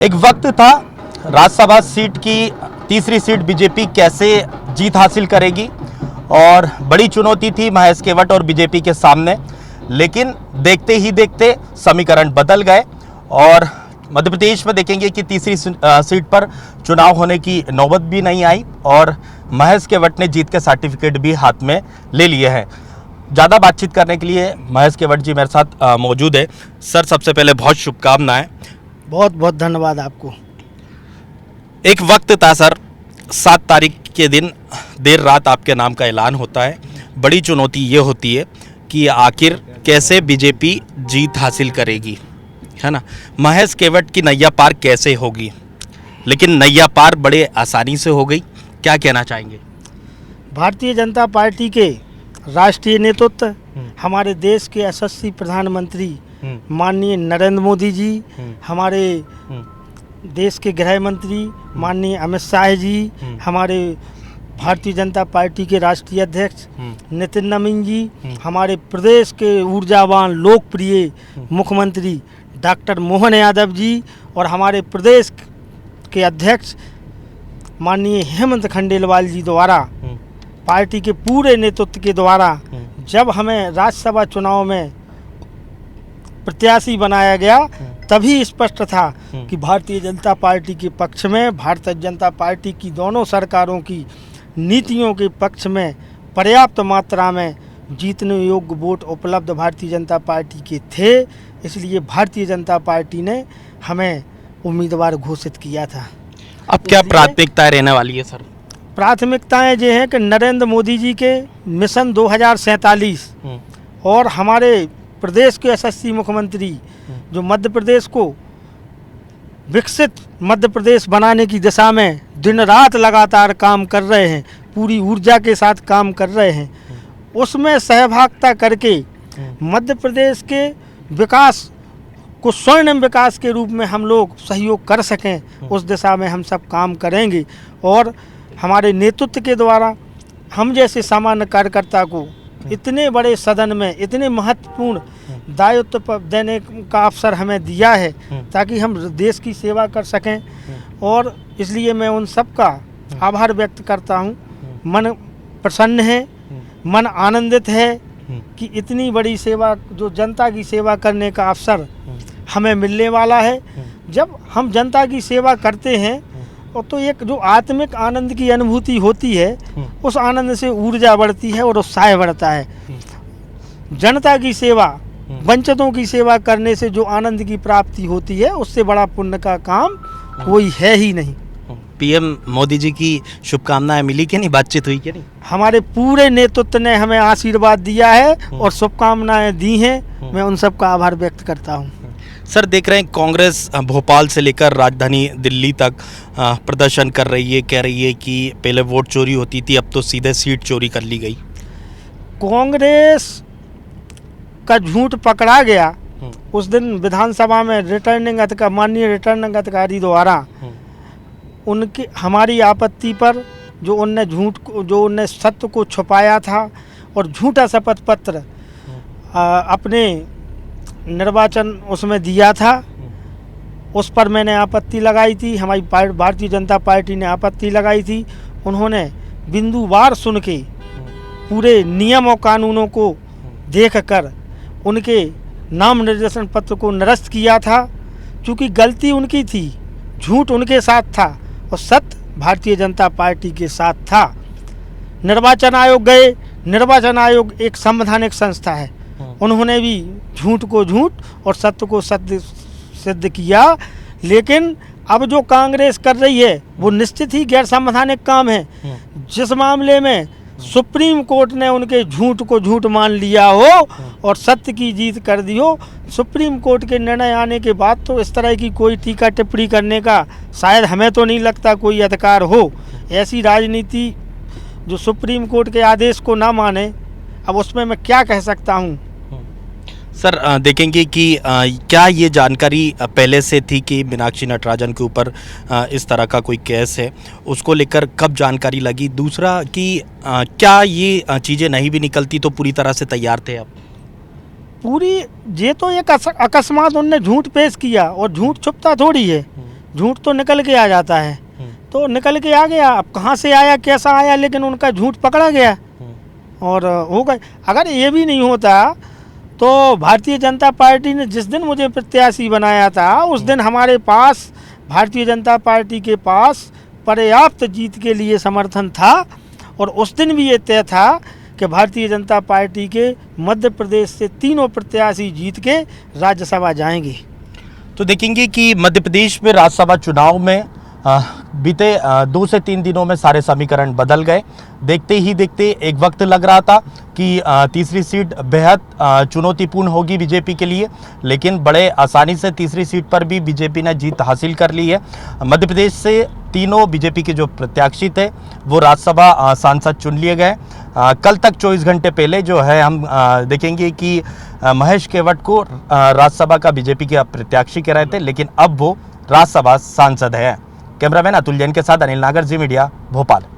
एक वक्त था राज्यसभा सीट की तीसरी सीट बीजेपी कैसे जीत हासिल करेगी और बड़ी चुनौती थी महेश केवट और बीजेपी के सामने। लेकिन देखते ही देखते समीकरण बदल गए और मध्य प्रदेश में देखेंगे कि तीसरी सीट पर चुनाव होने की नौबत भी नहीं आई और महेश केवट ने जीत के सर्टिफिकेट भी हाथ में ले लिए हैं। ज़्यादा बातचीत करने के लिए महेश केवट जी मेरे साथ मौजूद है। सर, सबसे पहले बहुत शुभकामनाएं। बहुत बहुत धन्यवाद आपको। एक वक्त था सर, 7 तारीख के दिन देर रात आपके नाम का ऐलान होता है। बड़ी चुनौती ये होती है कि आखिर कैसे बीजेपी जीत हासिल करेगी, है ना। महेश केवट की नैया पार कैसे होगी, लेकिन नैया पार बड़े आसानी से हो गई। क्या कहना चाहेंगे? भारतीय जनता पार्टी के राष्ट्रीय नेतृत्व, हमारे देश के यशस्वी प्रधानमंत्री माननीय नरेंद्र मोदी जी, हमारे देश के गृह मंत्री माननीय अमित शाह जी, हमारे भारतीय जनता पार्टी के राष्ट्रीय अध्यक्ष नितिन नवीन जी, हमारे प्रदेश के ऊर्जावान लोकप्रिय मुख्यमंत्री डॉक्टर मोहन यादव जी और हमारे प्रदेश के अध्यक्ष माननीय हेमंत खंडेलवाल जी द्वारा, पार्टी के पूरे नेतृत्व के द्वारा जब हमें राज्यसभा चुनाव में प्रत्याशी बनाया गया, तभी स्पष्ट था कि भारतीय जनता पार्टी के पक्ष में, भारतीय जनता पार्टी की दोनों सरकारों की नीतियों के पक्ष में पर्याप्त मात्रा में जीतने योग्य वोट उपलब्ध भारतीय जनता पार्टी के थे। इसलिए भारतीय जनता पार्टी ने हमें उम्मीदवार घोषित किया था। अब क्या प्राथमिकताएं रहने वाली है सर? प्राथमिकताएं ये हैं कि नरेंद्र मोदी जी के मिशन 2047 और हमारे प्रदेश के यशस्वी मुख्यमंत्री जो मध्य प्रदेश को विकसित मध्य प्रदेश बनाने की दिशा में दिन रात लगातार काम कर रहे हैं, पूरी ऊर्जा के साथ काम कर रहे हैं, उसमें सहभागिता करके मध्य प्रदेश के विकास को स्वर्णिम विकास के रूप में हम लोग सहयोग कर सकें, उस दिशा में हम सब काम करेंगे। और हमारे नेतृत्व के द्वारा हम जैसे सामान्य कार्यकर्ता को इतने बड़े सदन में इतने महत्वपूर्ण दायित्व देने का अवसर हमें दिया है ताकि हम देश की सेवा कर सकें, और इसलिए मैं उन सब का आभार व्यक्त करता हूं। मन प्रसन्न है, मन आनंदित है कि इतनी बड़ी सेवा, जो जनता की सेवा करने का अवसर हमें मिलने वाला है। जब हम जनता की सेवा करते हैं और तो एक जो आत्मिक आनंद की अनुभूति होती है, उस आनंद से ऊर्जा बढ़ती है और उत्साह बढ़ता है। जनता की सेवा, वंचितों की सेवा करने से जो आनंद की प्राप्ति होती है, उससे बड़ा पुण्य का काम कोई है ही नहीं। पीएम मोदी जी की शुभकामनाएं मिली कि नहीं, बातचीत हुई कि नहीं? हमारे पूरे नेतृत्व ने हमें आशीर्वाद दिया है और शुभकामनाएं दी हैं। मैं उन सब का आभार व्यक्त करता हूँ। सर, देख रहे हैं कांग्रेस भोपाल से लेकर राजधानी दिल्ली तक प्रदर्शन कर रही है, कह रही है कि पहले वोट चोरी होती थी, अब तो सीधे सीट चोरी कर ली गई। कांग्रेस का झूठ पकड़ा गया उस दिन विधानसभा में माननीय रिटर्निंग अधिकारी द्वारा उनकी हमारी आपत्ति पर जो उनने सत्य को छुपाया था और झूठा शपथ पत्र अपने निर्वाचन उसमें दिया था, उस पर मैंने आपत्ति लगाई थी। हमारी भारतीय जनता पार्टी ने आपत्ति लगाई थी। उन्होंने बिंदुवार सुन के पूरे नियम और कानूनों को देखकर उनके नाम निर्देशन पत्र को निरस्त किया था। क्योंकि गलती उनकी थी, झूठ उनके साथ था और सत्य भारतीय जनता पार्टी के साथ था। निर्वाचन आयोग गए, निर्वाचन आयोग एक संवैधानिक संस्था है, उन्होंने भी झूठ को झूठ और सत्य को सत्य सिद्ध किया। लेकिन अब जो कांग्रेस कर रही है वो निश्चित ही गैर संवैधानिक काम है। जिस मामले में सुप्रीम कोर्ट ने उनके झूठ को झूठ मान लिया हो और सत्य की जीत कर दी हो, सुप्रीम कोर्ट के निर्णय आने के बाद तो इस तरह की कोई टीका टिप्पणी करने का शायद हमें तो नहीं लगता कोई अधिकार हो। ऐसी राजनीति जो सुप्रीम कोर्ट के आदेश को ना माने, अब उसमें मैं क्या कह सकता हूँ। सर, देखेंगे कि क्या ये जानकारी पहले से थी कि मीनाक्षी नटराजन के ऊपर इस तरह का कोई केस है, उसको लेकर कब जानकारी लगी? दूसरा कि क्या ये चीज़ें नहीं भी निकलती तो पूरी तरह से तैयार थे? अब पूरी ये तो एक अकस्मात उनने झूठ पेश किया और झूठ छुपता थोड़ी है। झूठ तो निकल के आ जाता है, तो निकल के आ गया। अब कहाँ से आया कैसा आया, लेकिन उनका झूठ पकड़ा गया और हो गए। अगर ये भी नहीं होता तो भारतीय जनता पार्टी ने जिस दिन मुझे प्रत्याशी बनाया था उस दिन हमारे पास, भारतीय जनता पार्टी के पास पर्याप्त जीत के लिए समर्थन था और उस दिन भी ये तय था कि भारतीय जनता पार्टी के मध्य प्रदेश से तीनों प्रत्याशी जीत के राज्यसभा जाएंगे। तो देखेंगे कि मध्य प्रदेश में राज्यसभा चुनाव में बीते 2 से 3 दिनों में सारे समीकरण बदल गए। देखते ही देखते एक वक्त लग रहा था कि तीसरी सीट बेहद चुनौतीपूर्ण होगी बीजेपी के लिए, लेकिन बड़े आसानी से तीसरी सीट पर भी बीजेपी ने जीत हासिल कर ली है। मध्य प्रदेश से तीनों बीजेपी के जो प्रत्याशी थे वो राज्यसभा सांसद चुन लिए गए। कल तक 24 घंटे पहले जो है हम देखेंगे कि महेश केवट को राज्यसभा का बीजेपी के प्रत्याशी कह रहे थे, लेकिन अब वो राज्यसभा सांसद है। कैमरामैन अतुल जैन के साथ अनिल नागर, जी मीडिया, भोपाल।